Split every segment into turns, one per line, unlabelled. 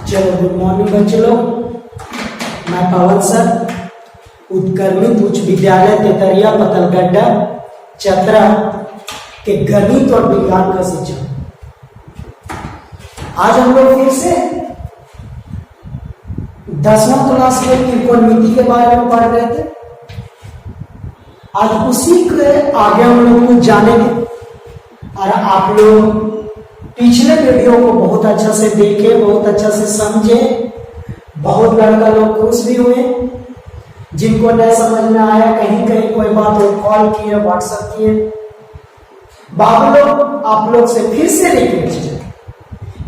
चलो good morning बच्चे लोग। मैं पवन सर, उत्क्रमित उच्च विद्यालय तेतरिया पतलगड्डा चतरा के गणित और विज्ञान का शिक्षक। आज हम लोग फिर से 10वां क्लास में त्रिकोणमिति के बारे में पढ़ रहे थे। आज उसी के आगे हम लोग कुछ जानेंगे और आप लोग पिछले वीडियो को बहुत अच्छा से देखे, बहुत अच्छा से समझे। बहुत लड़का लोग खुश भी हुए। जिनको नहीं समझ में आया, कहीं कहीं कोई बात हो, कॉल किए, व्हाट्सएप किए। बाबू लोग आप लोग से फिर से रिक्वेस्ट है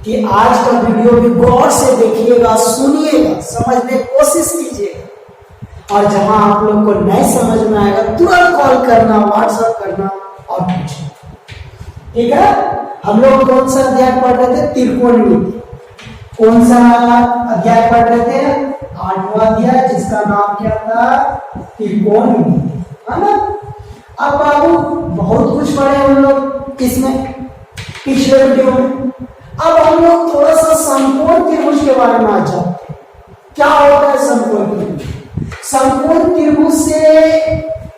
कि आज का वीडियो भी गौर से देखिएगा, सुनिएगा, समझने की कोशिश कीजिएगा। और जहां आप लोग को नहीं समझ में आएगा तुरंत कॉल करना, व्हाट्सएप करना और पूछना। ठीक है। हम लोग कौन सा अध्याय पढ़ रहे थे? त्रिकोणमिति। कौन सा अध्याय पढ़ रहे थे? 8वां अध्याय, जिसका नाम क्या था? त्रिकोणमिति, है ना। अब बाबू बहुत कुछ पढ़े हम लोग इसमें पिछले वीडियो में। अब हम लोग थोड़ा सा समकोण त्रिभुज के बारे में आज जानते हैं। क्या होता है समकोण त्रिभुज? समकोण त्रिभुज से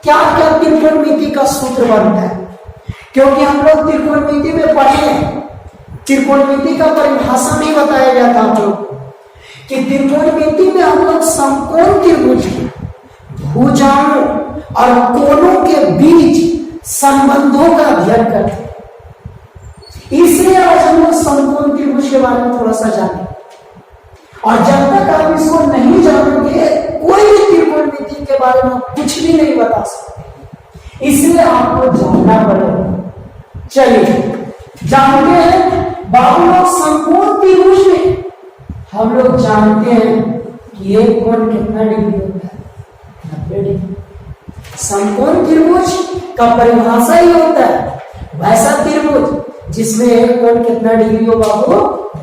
क्या क्या त्रिकोणमिति का सूत्र बनता है? क्योंकि हम लोग त्रिकोणमिति में पढ़े, त्रिकोणमिति का परिभाषा में बताया गया था आप लोग कि त्रिकोणमिति में हम लोग समकोण त्रिभुज की भुजाओं और कोणों के बीच संबंधों का अध्ययन करते हैं। इसलिए आज हम लोग समकोण त्रिभुज के बारे में थोड़ा सा जानेंगे। और जब तक आप इसको नहीं जानोगे, कोई भी त्रिकोणमिति के बारे में कुछ भी नहीं बता सकते। इसलिए आपको जानना पड़ेगा। चलिए जानते हैं बाबू लोग, समकोण त्रिभुज में हम लोग जानते हैं कि एक कोण कितना डिग्री होता है? 90 डिग्री। समकोण त्रिभुज का परिभाषा ही होता है वैसा त्रिभुज जिसमें एक कोण कितना डिग्री हो बाबू?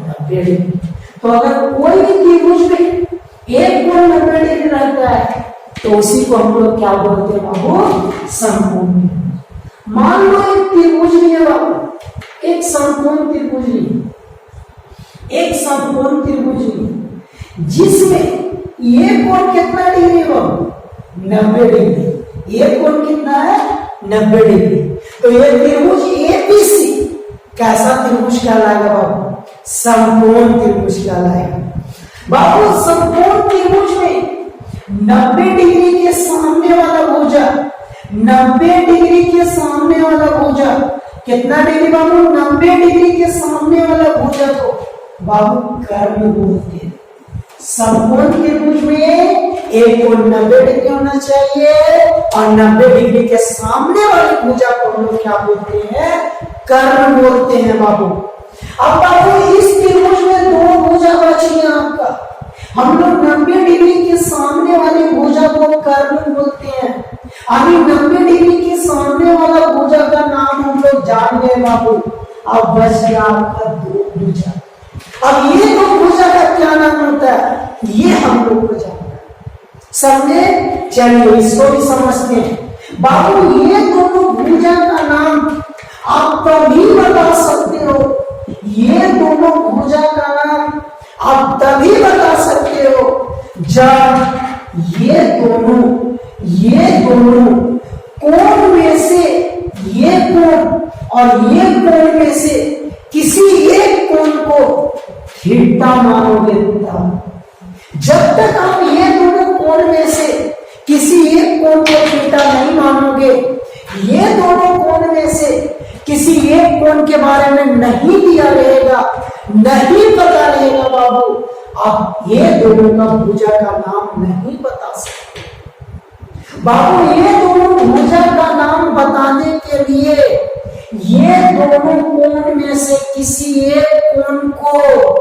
90 डिग्री। तो अगर कोई भी त्रिभुज में एक कोण 90 डिग्री रहता है तो उसी को हम लोग क्या बोलते हैं बाबू? समकोण। मान लो एक त्रिभुज नहीं है बाबू, एक समकोण त्रिभुज नहीं, एक समकोण त्रिभुज नहीं, जिसमें ये कोण कितना डिग्री हो? 90 डिग्री। ये कोण कितना है? 90 डिग्री। तो ये त्रिभुज एबीसी कैसा त्रिभुज कहलाएगा बाबू? समकोण त्रिभुज कहलाएगा। बाबू समकोण त्रिभुज में 90 डिग्री के सामने वाला भुजा, 90 डिग्री के सामने वाला भुजा कितना डिग्री बाबू? 90 डिग्री के सामने वाला भुजा को बाबू कर्ण बोलते हैं। समकोण त्रिभुज में एक कोण 90 डिग्री होना चाहिए और 90 डिग्री के सामने वाली भुजा को हम लोग क्या बोलते हैं? कर्ण बोलते हैं बाबू। अब बाबू इस त्रिभुज में दो भुजा बची है आपका। हम लोग 90 डिग्री के सामने वाली भुजा को कर्ण बोलते हैं। अभी 90 डिग्री के सामने वाला भुजा का नाम हम लोग जान गए बाबू। अब बच गया आपका दो भुजा। अब ये दो भुजा का क्या नाम होता है ये हम लोग को जानना है। समझे? चलिए इसको भी समझते हैं बाबू। ये दोनों भुजा का नाम आप तभी बता सकते हो, ये दोनों भुजा का नाम आप तभी बता सकते हो जब ये दोनों कोण में से ये कोण और ये कोण में से किसी एक कोण को थीटा मानोगे। जब तक आप ये दोनों कोण में से किसी एक कोण को थीटा नहीं मानोगे, ये दोनों कोण में से किसी एक कोण के बारे में नहीं दिया रहेगा, नहीं पता रहेगा बाबू, आप ये दोनों का भुजा का नाम नहीं बता सकते बाबू। ये दोनों भुजा का नाम बताने के लिए ये दोनों कोण में से किसी एक कोण को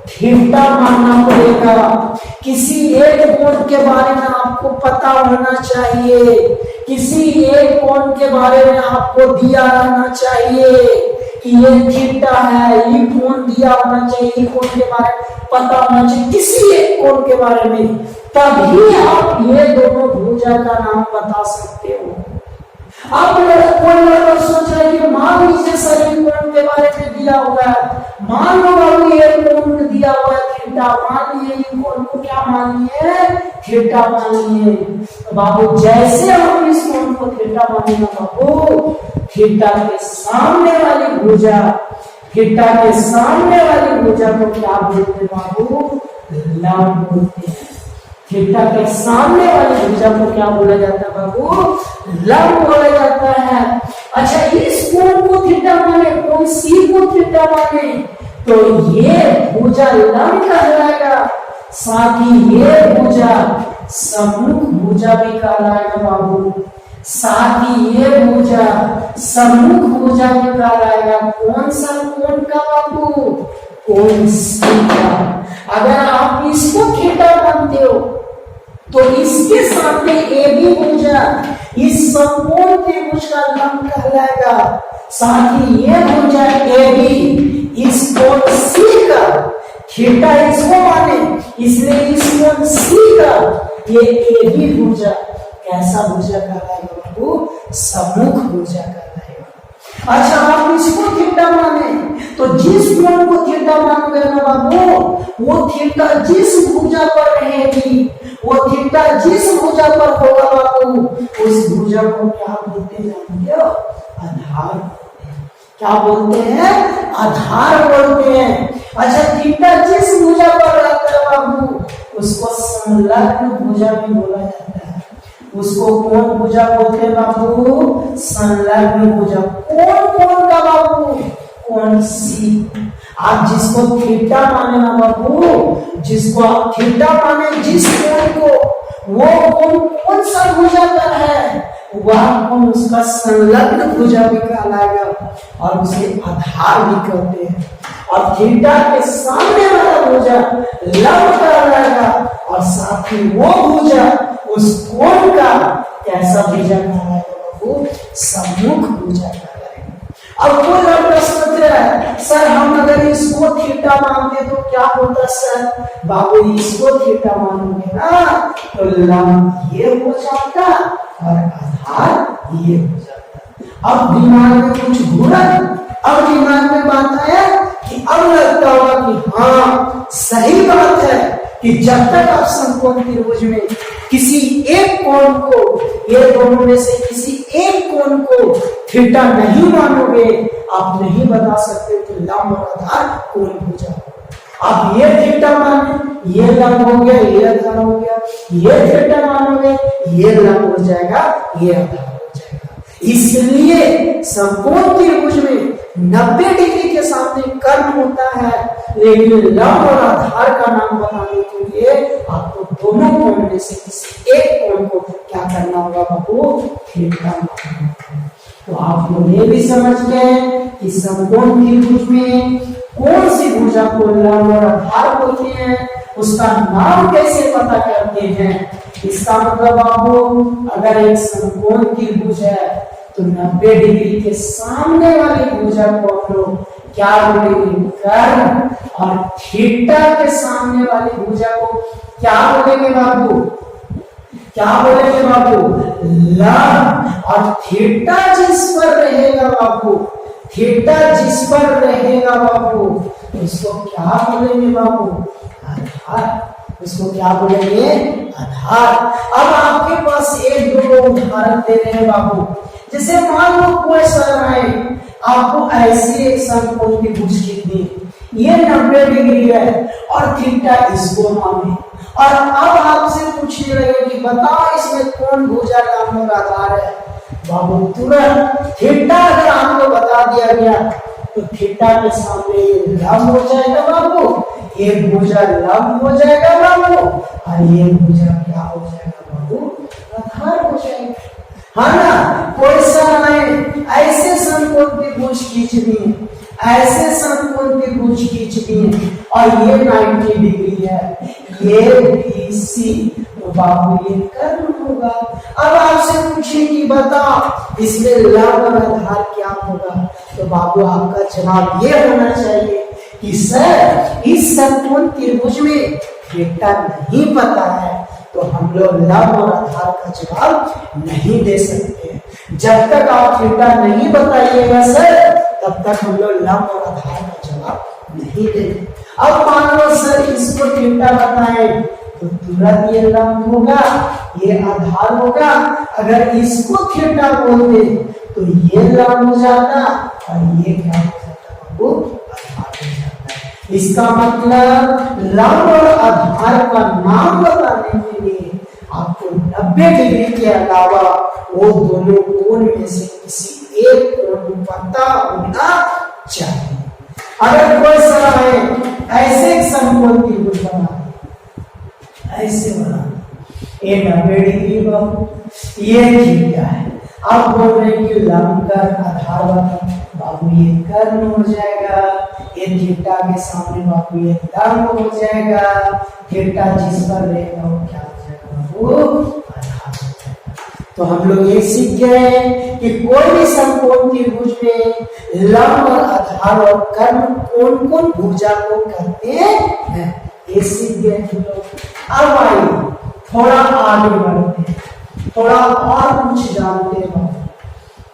थीटा मानना पड़ेगा। किसी एक कोण के बारे में आपको पता होना चाहिए, किसी एक कोण के बारे में आपको दिया रहना चाहिए कि ये थीटा है, ये कोण दिया होना चाहिए, ये कोण के बारे में पता होना चाहिए, किसी एक कोण के बारे में। तभी आप ये दोनों भुजा का नाम बता सकते हो। अब कोई लड़का सोच रहा है कि मान लीजिए सर कोण के बारे में दिया हुआ है, मान लो बाबू ये कोण दिया हुआ है थीटा, मान लिए इन कोण को क्या मान लिए, थीटा मान लिए। तो बाबू जैसे हम इस कोण को थीटा मानेंगे बाबू, थीटा के सामने वाली भुजा, थीटा के सामने वाली भुजा को क्या बोलते हैं बाबू, लंब बोलते हैं। थीटा के सामने वाली भुजा को क्या बोला जाता है बाबू, लंब बोला जाता है। अच्छा इस कोण को थीटा माने, कोण सी को थीटा माने, तो ये भुजा लंब कहलाएगा, साथ ही ये भुजा सम्मुख भुजा भी कहलाएगा बाबू, साथ ही ये भुजा सम्मुख भुजा भी कहलाएगा। कौन सा कोण का बाबू, कोण सी का। अगर आप इसको थीटा मानते हो तो इसके सामने ए बी भुजा इस समकोण त्रिभुज का लंब कहलाएगा, साथ ही ये भुजा ए बी इस कोण सी का, थीटा इसको माने इसलिए इस कोण सी का ये ए बी भुजा कैसा भुजा कहलाएगा बाबू, सम्मुख भुजा कहलाएगा। अच्छा आप इसको थीटा माने तो जिस कोण को थीटा मानोगे ना बाबू, वो थीटा जिस भुजा पर रहेगी, वो थीटा जिस भुजा पर होगा बाबू, उस भुजा को क्या बोलते हैं जानते हो, आधार बोलते हैं। क्या बोलते हैं, आधार बोलते हैं। अच्छा थीटा जिस भुजा पर रहता है बाबू, उसको संलग्न भुजा भी बोला जाता है। उसको कौन भुजा बोलते हैं बाबू, संलग्न भुजा। कौन का बाबू, कौन सी। आप जिसको थीटा माने ना बाबू, जिसको आप थीटा माने जिस कोण को, वो कोण कौन सा भुजा पर है, वह कोण उसका संलग्न भुजा भी कहलाएगा और उसे आधार भी कहते हैं। और थीटा के सामने वाला भुजा लंब कहलाएगा और साथ ही वो भुजा उस कोण का कैसा भुजा कहलाएगा बाबू, सम्मुख भुजा कहलाएगा। अब कोई लड़का सोच रहा है सर हम अगर इसको थीटा मानते तो क्या होता सर, बाबू इसको थीटा मानोगे ना तो लंब ये हो जाता और आधार ये हो जाता। अब दिमाग में कुछ घूरा, अब दिमाग में बात आया कि अब लगता होगा कि हाँ सही बात है कि जब तक आप समकोण त्रिभुज में किसी एक कोण को, ये दोनों में से किसी एक कोण को थीटा नहीं मानोगे, आप नहीं बता सकते कि लंब और आधार कौन भुजा। आप ये थीटा माने ये लंब हो गया, ये आधार हो गया, ये थीटा मानोगे ये लंब हो जाएगा, ये आधार हो जाएगा। इसलिए समकोण त्रिभुज में 90 डिग्री के सामने कर्म होता है, लेकिन लंब और आधार का नाम बताने के लिए आपको दोनों कोण में से किसी एक कोण को क्या करना होगा बाबू, थीटा मानना होगा। तो आप लोग ये भी समझ गए कि समकोण त्रिभुज में कौन सी भुजा को लंब और आधार बोलते हैं, उसका नाम कैसे पता करते हैं। इसका मतलब बाबू अगर एक समकोण त्रिभुज है तो 90 डिग्री के सामने वाली भुजा को हम लोग क्या बोलेंगे, कर्म, और थीटा के सामने वाली भुजा को क्या बोलेंगे बाबू, क्या बोलेंगे बाबू, लंब। और थीटा जिस पर रहेगा बाबू, थीटा जिस पर रहेगा बाबू, इसको क्या बोलेंगे बाबू, आधार। इसको क्या बोलेंगे, आधार। अब आपके पास एक दो उदाहरण दे रहे हैं बाबू। जैसे मान लो कोई सर आए आपको ऐसे समकोण त्रिभुज कितनी, ये 90 डिग्री है और थीटा इसको माने, और अब आपसे पूछने लगे कि बताओ इसमें कौन भुजा लंब और आधार है। बाबू तुरंत थीटा अगर आपको बता दिया गया तो थीटा के सामने ये लंब हो जाएगा बाबू, ये भुजा लंब हो जाएगा बाबू, और ये भुजा क्या हो जाएगा बाबू, आधार हो जाएगा। हाँ ना, कोई सर ऐसे समकोण त्रिभुज खींच दिए, ऐसे समकोण त्रिभुज खींच दिए और ये 90 डिग्री है, ये BC, तो बाबू ये कर्म होगा। अब आपसे पूछे कि बताओ इसमें लंब और आधार क्या होगा, तो बाबू आपका जवाब ये होना चाहिए कि सर इस समकोण त्रिभुज में थीटा नहीं पता है, तो हम लोग लंब और आधार का जवाब नहीं दे सकते। जब तक आप थीटा नहीं बताइएगा सर, तब तक हम लोग लंब और आधार का जवाब नहीं देंगे। अब मान लो सर इसको थीटा बताए तो तुरंत ये लंब होगा, ये आधार होगा। अगर इसको थीटा बोलते तो ये लंब हो जाता और ये क्या हो जाता बाबू, आधार हो जाता। इसका मतलब लंब और आधार का नाम बताने के लिए आपको 90 डिग्री के अलावा वो दोनों कोण में से किसी एक कोण को पता होना चाहिए। अगर कोई सवाल है ऐसे एक समकोण त्रिभुज बना, ऐसे बना, ये 90 डिग्री बाबू, ये थीटा है। आप बोल रहे हैं कि लंब का आधार बता, बाबू ये कर्ण हो जाएगा, ये थीटा के सामने बाबू ये लंब हो जाएगा, थीटा जिस पर रहेगा वो क्या हो जाएगा बाबू, आधार हो जाएगा। तो हम लोग ये सीख गए कि कोई भी समकोण त्रिभुज में लंब और आधार और कर्ण कौन कौन भुजा को कहते हैं, ये सीख गए हम लोग। अब आइए थोड़ा आगे बढ़ते हैं, थोड़ा और कुछ जानते हैं,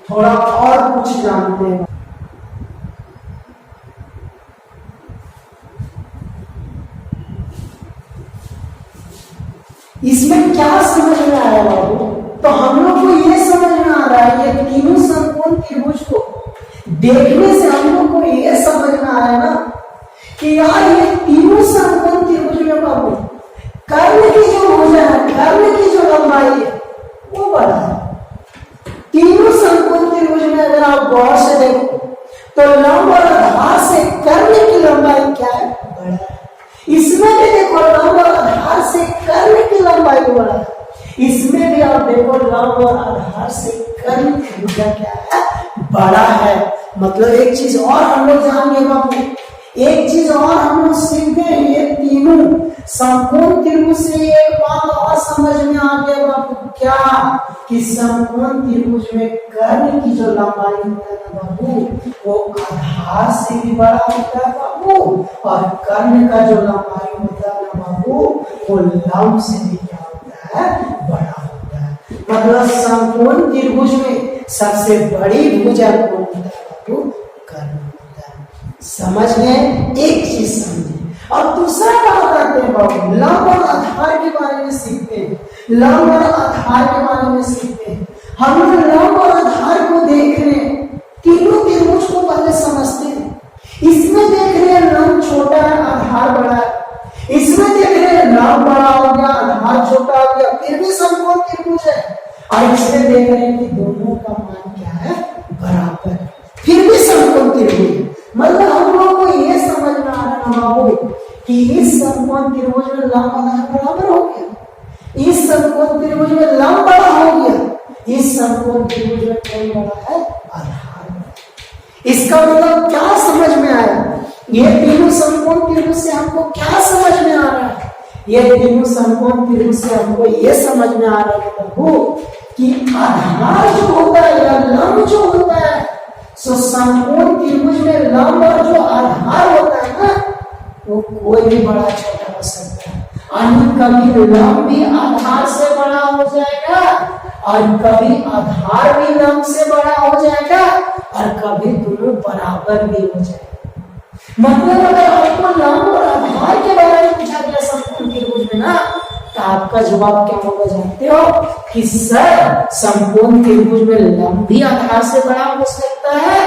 थोड़ा और कुछ जानते हैं। इसमें क्या समझ में आया बाबू? तो हम लोग को ये समझ में आ रहा है, ये तीनों समकोण त्रिभुज को देखने से हम लोग को ये समझ में आया ना कि यार ये तीनों समकोण त्रिभुज में बाबू कर्ण की जो भुजा है, कर्ण की जो लंबाई है वो बड़ा है। तीनों समकोण त्रिभुज में अगर आप गौर से देखो तो लंब और आधार से कर्ण की लंबाई क्या है, बड़ा है। इसमें भी देखो लंब और आधार से कर्ण की लंबाई बड़ा है। इसमें भी आप देखो लंब और आधार से कर्ण की भुजा क्या है, बड़ा है। मतलब एक चीज और हम लोग जान गए बाबू, एक चीज और हम लोग सीख गए, ये तीनों समकोण त्रिभुज से एक बात और समझ में आ गया बाबू, क्या कि समकोण त्रिभुज में कर्ण की जो लंबाई होता है बाबू वो आधार से भी बड़ा होता है बाबू, और कर्ण का जो लंबाई होता है बाबू वो लंब से भी क्या होता है, बड़ा होता है। मतलब समकोण त्रिभुज में सबसे बड़ी भुजा कौन होता है बाबू, कर्ण होता है। समझ में, एक चीज समझे। और दूसरा बात करते हैं बाबू, लंब और आधार के बारे में सीखते हैं, लंब और आधार के बारे में सीखते हैं। हम लोग लंब और आधार को देख रहे हैं, तीनों त्रिभुज को पहले समझते हैं। इसमें देख रहे हैं लंब छोटा है, आधार बड़ा है। इसमें देख रहे हैं लंब बड़ा हो गया, आधार छोटा हो गया, फिर भी समकोण त्रिभुज है। और इसमें देख रहे हैं कि दोनों का मान क्या है, बराबर, फिर भी समकोण त्रिभुज है। मतलब हम लोगों को ये समझ में आ रहा है बाबू कि इस समकोण त्रिभुज में लंब आधार बराबर हो गया, इस समकोण त्रिभुज में लंब बड़ा हो गया, इस समकोण त्रिभुज में कौन बड़ा है, आधार। इसका मतलब क्या समझ में आया, ये तीनों समकोण त्रिभुज से हमको क्या समझ में आ रहा है, ये तीनों समकोण त्रिभुज से हमको ये समझ में आ रहा है बाबू कि आधार जो होता है या लंब जो होता है, सो समकोण त्रिभुज में लंब और जो आधार होता है ना वो कोई भी बड़ा छोटा हो सकता है। कभी लंब भी आधार से बड़ा हो जाएगा और कभी आधार भी लंब से बड़ा हो जाएगा और कभी दोनों बराबर भी हो जाएगा। मतलब अगर आपको लंब और आधार के बारे में पूछा गया समकोण त्रिभुज में ना, तो आपका जवाब क्या होगा जानते हो कि सर समकोण त्रिभुज में लंब भी आधार से बड़ा हो सकता है,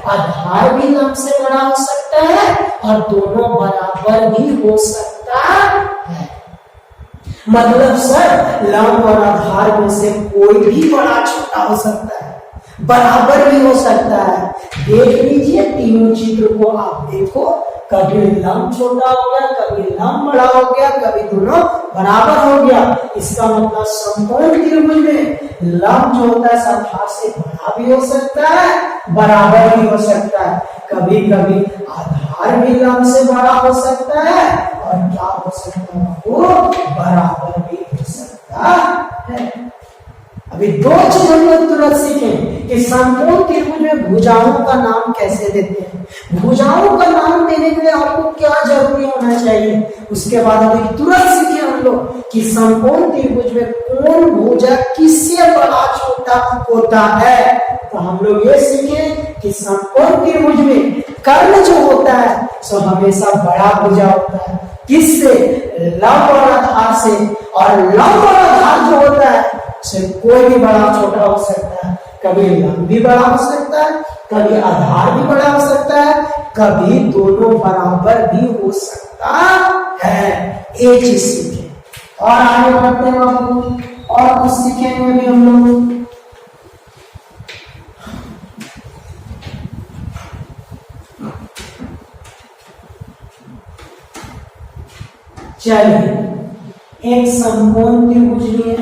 आधार भी लंब से बड़ा हो सकता है और दोनों बराबर भी हो सकता है। मतलब सर लंब और आधार में से कोई भी बड़ा छोटा हो सकता है, बराबर भी हो सकता है। देख लीजिए तीनों चित्र को आप देखो, कभी लंब छोटा हो गया, कभी लंब बड़ा हो गया, कभी दोनों बराबर हो गया। इसका मतलब समकोण त्रिभुज में लंब जो होता है आधार से बड़ा भी हो सकता है, बराबर भी हो सकता है। कभी कभी आधार भी लंब से बड़ा हो सकता है और क्या हो सकता है, वो बराबर भी हो सकता है। अभी दो चीज हम लोग तुरंत सीखें कि समकोण त्रिभुज में भुजाओं का नाम कैसे देते हैं। भुजाओं का नाम देने के लिए आपको क्या जरूरी होना चाहिए, उसके बाद अभी तुरंत सीखे हम मान लो कि समकोण त्रिभुज में कोण भुजा किससे बड़ा छोटा होता है, तो हम लोग ये सीखे कि समकोण त्रिभुज में कर्ण जो होता है सो हमेशा बड़ा भुजा होता है। किससे? लंब और आधार से। और लंब और आधार जो होता है से कोई भी बड़ा छोटा हो सकता है। कभी लंब भी बड़ा हो सकता है, कभी आधार भी बड़ा हो सकता है, कभी दोनों बराबर भी हो सकता है। एक चीज सीखे और आगे बढ़ते हैं बाबू, और कुछ सीखेंगे भी हम लोग। चलिए एक समकोण त्रिभुज लिए,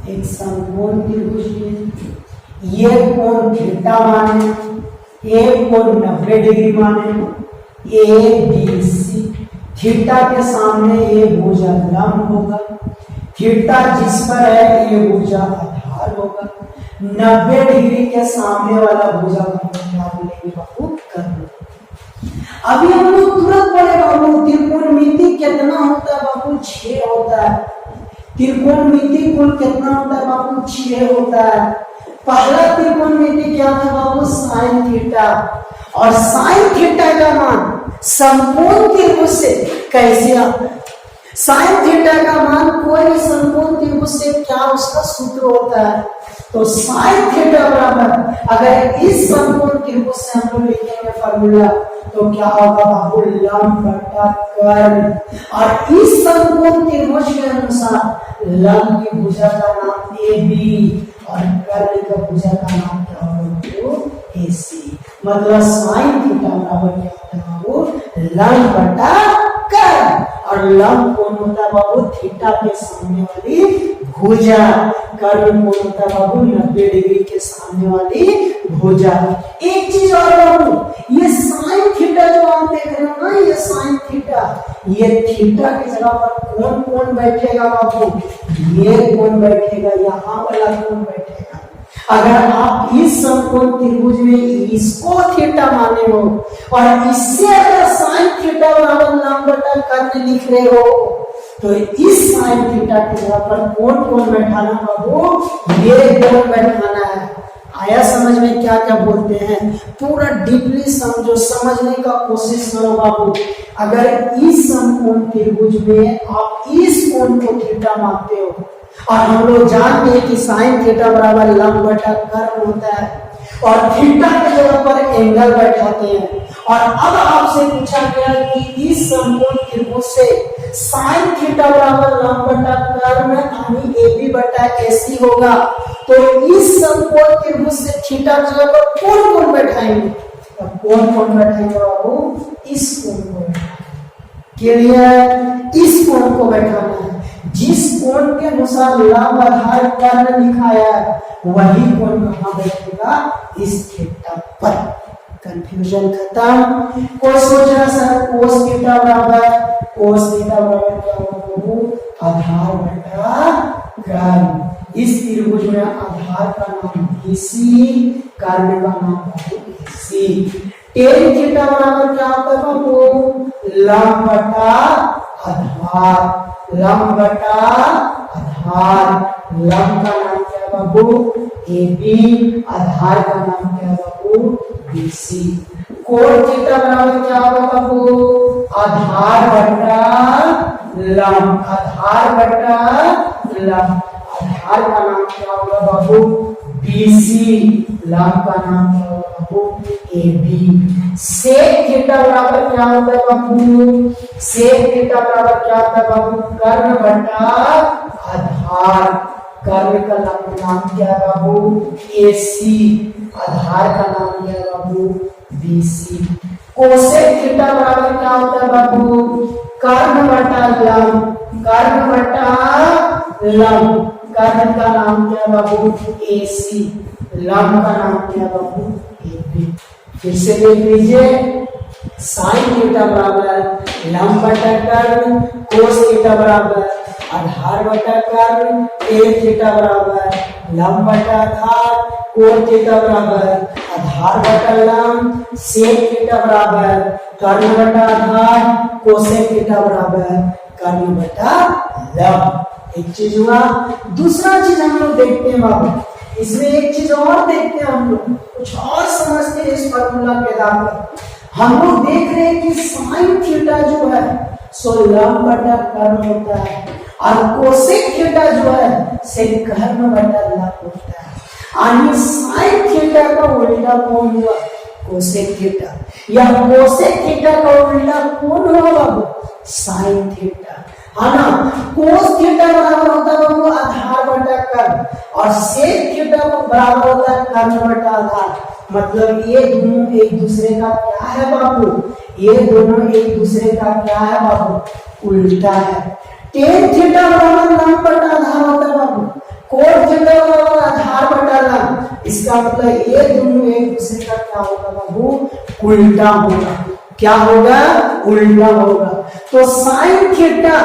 एक समकोण त्रिभुज लिए, ये कोण थीटा माने, एक कोण 90 डिग्री माने, ए बी सी। थीटा के सामने ये भुजा लंब होगा, थीटा जिस पर है ये भुजा आधार होगा, 90 डिग्री के सामने वाला भुजा क्या बोलेंगे बाबू? कर्ण। अभी हम लोग तुरंत पढ़े बाबू त्रिकोणमिति कितना होता है बाबू? 6 होता है। त्रिकोणमिति कुल कितना होता है बाबू? 6 होता है। पहला त्रिकोणमिति क्या था बाबू? Sine theta. और साइन थीटा का मान समकोण त्रिभुज से कैसे आता है? साइन थीटा का मान कोई भी समकोण त्रिभुज से क्या उसका सूत्र होता है? तो साइन थीटा बराबर, अगर इस समकोण त्रिभुज से हम लोग लिखेंगे फार्मूला तो क्या होगा बाबू? लंब बटा कर्ण। और इस समकोण त्रिभुज के अनुसार लंब की भुजा का नाम ए बी और कर्ण का भुजा का नाम क्या होगा? ए सी। मतलब साइन थीटा बराबर क्या होता है बाबू? लंब बटा कर्ण। और लंब कौन होता है बाबू? थीटा के सामने वाली भुजा। कर्ण कौन होता है बाबू? 90 डिग्री के सामने वाली भुजा। एक चीज और बाबू, ये साइन थीटा जो आप देख रहे हो ना, ये साइन थीटा, ये थीटा की जगह पर कौन कौन बैठेगा बाबू? ये कौन बैठेगा? यहाँ वाला कौन बैठेगा? अगर आप इस समकोण त्रिभुज में इसको थीटा माने हो और इससे अगर साइन थीटा बराबर लंब बटा कर्ण लिख रहे हो तो इस साइन थीटा की जगह पर कौन कौन बैठाना बाबू? ये कौन बैठाना है। आया समझ में क्या क्या बोलते हैं? पूरा डीपली समझो, समझने का कोशिश करो बाबू। अगर इस समकोण त्रिभुज में आप इस कोण को थीटा मानते हो और हम लोग जानते हैं कि साइन थीटा बराबर लंब बटा कर्ण होता है और थीटा की जगह पर एंगल बैठाते हैं, और अब आपसे पूछा गया कि इस समकोण त्रिभुज से साइन थीटा बराबर लंब बटा कर्ण यानी ए बी बटा ए सी होगा, तो इस समकोण त्रिभुज से थीटा की जगह पर कौन कौन बैठाएंगे? तो कौन कौन बैठाएंगे बाबू? इस कोण को बैठाएंगे। क्लियर? इस कोण को बैठाना है। जिस कोण के अनुसार लंब आधार कर्ण लिखाया है वही कोण कहां बैठेगा? इस थीटा पर। कंफ्यूजन खत्म। कोई सोच रहा सर कोस थीटा बराबर क्या होगा? आधार बटा कर्ण। इस त्रिभुज में आधार का नाम BC, कर्ण का नाम AC। tan थीटा बराबर क्या होता है बाबू? लंब बटा आधार। लंब बटा आधार। लंब का नाम क्या बाबू? AB। आधार का नाम क्या बाबू? BC। कोण थीटा बराबर क्या होगा बाबू? आधार बटा लंब। आधार बटा लंब। आधार का नाम क्या होगा बाबू? BC। लंब का नाम क्या होगा बाबू? AB। सेक थीटा बराबर क्या होता है बाबू? सेक थीटा बराबर क्या होता है बाबू? कर्ण बटा आधार। कर्ण का नाम क्या है बाबू? AC। आधार का नाम क्या है बाबू? BC। कोसेक थीटा बराबर क्या होता है बाबू? कर्ण बटा लंब। कर्ण बटा लंब। कर्ण का नाम क्या बाबू? AC। लंब का नाम क्या बाबू? AB। फिर से देख लीजिए, साइन थीटा बराबर लंब बटा कर्ण, कोस थीटा बराबर आधार बटा कर्ण, टेन थीटा बराबर लंब बटा आधार, कोण थीटा बराबर आधार बटा लंब, सेक थीटा बराबर कर्ण बटा आधार, कोसेक थीटा बराबर कर्ण बटा लंब। एक चीज हुआ। दूसरा चीज हम लोग देखते हैं बाबू, इसमें एक चीज और देखते हैं हम लोग, कुछ और समझते हैं इस फॉर्मूला के आधार पर। हम लोग देख रहे हैं कि साइन थीटा जो है सो लंब बटा कर्ण होता है और कोसेक थीटा जो है से कर्ण बटा लंब होता है। यानी साइन थीटा का उल्टा कौन हुआ? Cosec theta. या कोसेक थीटा का उल्टा कौन हुआ बाबू? साइन थीटा, है ना। कोस थीटा बराबर होता है बाबू आधार बटा कर्ण और सेक थीटा को बराबर होता है कर्ण बटा आधार। मतलब ये दोनों एक दूसरे का क्या है बाबू? ये दोनों एक दूसरे का क्या है बाबू? उल्टा है। टेन थीटा बराबर लंब बटा आधार होता है बाबू, कोट थीटा बराबर आधार बटा लंब। इसका मतलब ये दोनों एक दूसरे का क्या होगा बाबू? उल्टा होगा। क्या होगा? उल्टा होगा। तो साइन थीटा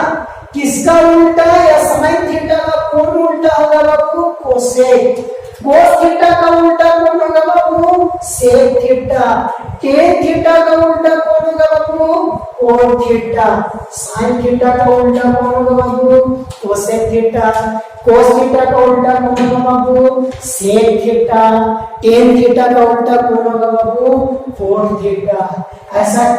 किसका उल्टा है? या साइन थीटा का कौन उल्टा होगा बाबू? कोसेक। कोस थीटा का उल्टा कौन होगा बाबू? Sec theta. टेन थीटा का उल्टा कौन होगा बाबू? Cot theta. साइन थीटा का उल्टा कौन होगा बाबू? Cosec theta. कोस थीटा का उल्टा कौन होगा बाबू? Sec theta. टेन थीटा का उल्टा कौन होगा बाबू? Cot theta. ऐसा